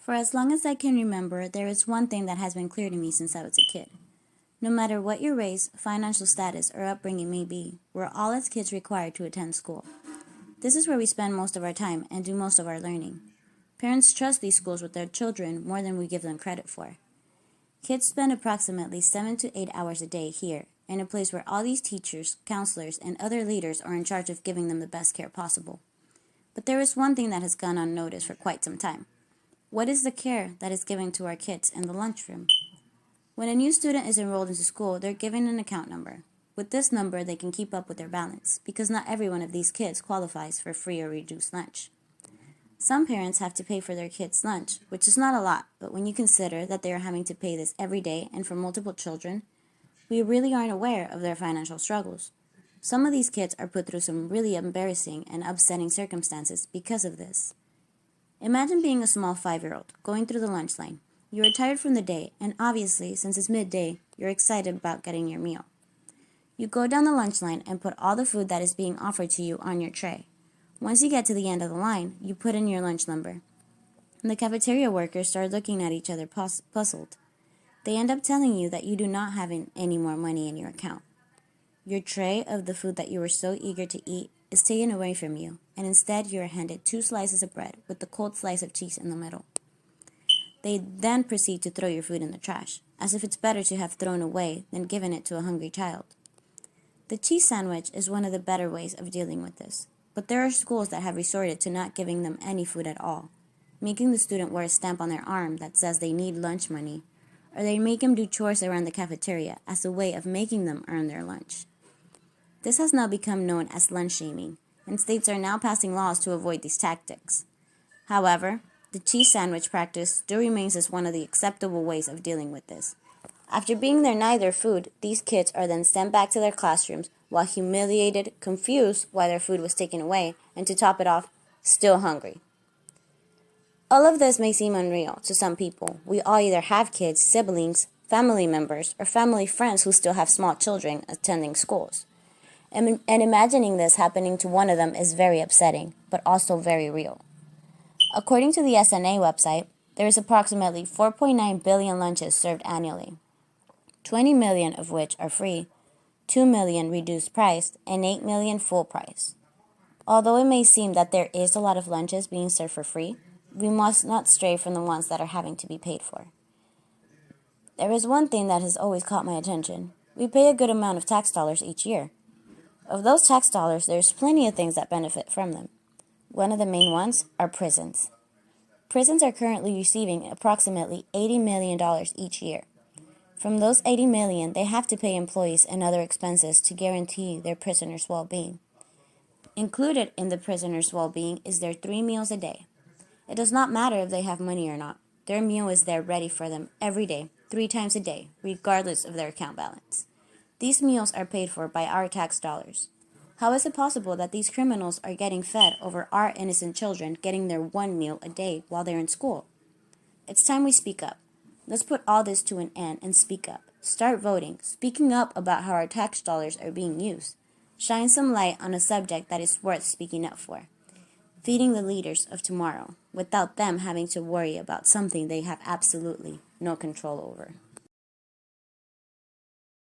For as long as I can remember, there is one thing that has been clear to me since I was a kid. No matter what your race, financial status, or upbringing may be, we're all as kids required to attend school. This is where we spend most of our time and do most of our learning. Parents trust these schools with their children more than we give them credit for. Kids spend approximately 7 to 8 hours a day here, in a place where all these teachers, counselors, and other leaders are in charge of giving them the best care possible. But there is one thing that has gone unnoticed for quite some time. What is the care that is given to our kids in the lunchroom? When a new student is enrolled into school, they're given an account number. With this number, they can keep up with their balance, because not every one of these kids qualifies for free or reduced lunch. Some parents have to pay for their kids' lunch, which is not a lot, but when you consider that they are having to pay this every day and for multiple children, we really aren't aware of their financial struggles. Some of these kids are put through some really embarrassing and upsetting circumstances because of this. Imagine being a small 5-year-old going through the lunch line. You are tired from the day, and obviously, since it's midday, you're excited about getting your meal. You go down the lunch line and put all the food that is being offered to you on your tray. Once you get to the end of the line, you put in your lunch number. The cafeteria workers start looking at each other puzzled. They end up telling you that you do not have any more money in your account. Your tray of the food that you were so eager to eat is taken away from you, and instead you are handed 2 slices of bread with the cold slice of cheese in the middle. They then proceed to throw your food in the trash, as if it's better to have thrown away than given it to a hungry child. The cheese sandwich is one of the better ways of dealing with this, but there are schools that have resorted to not giving them any food at all, making the student wear a stamp on their arm that says they need lunch money, or they make them do chores around the cafeteria as a way of making them earn their lunch. This has now become known as lunch shaming, and states are now passing laws to avoid these tactics. However, the cheese sandwich practice still remains as one of the acceptable ways of dealing with this. After being denied their food, these kids are then sent back to their classrooms while humiliated, confused why their food was taken away, and to top it off, still hungry. All of this may seem unreal to some people. We all either have kids, siblings, family members, or family friends who still have small children attending schools. And imagining this happening to one of them is very upsetting, but also very real. According to the SNA website, there is approximately 4.9 billion lunches served annually, 20 million of which are free, 2 million reduced priced, and 8 million full price. Although it may seem that there is a lot of lunches being served for free, we must not stray from the ones that are having to be paid for. There is one thing that has always caught my attention. We pay a good amount of tax dollars each year. Of those tax dollars, there's plenty of things that benefit from them. One of the main ones are prisons. Prisons are currently receiving approximately $80 million each year. From those $80 million, they have to pay employees and other expenses to guarantee their prisoners' well-being. Included in the prisoners' well-being is their 3 meals a day. It does not matter if they have money or not. Their meal is there ready for them every day, 3 times a day, regardless of their account balance. These meals are paid for by our tax dollars. How is it possible that these criminals are getting fed over our innocent children getting their 1 meal a day while they're in school? It's time we speak up. Let's put all this to an end and speak up. Start voting, speaking up about how our tax dollars are being used. Shine some light on a subject that is worth speaking up for. Feeding the leaders of tomorrow, without them having to worry about something they have absolutely no control over.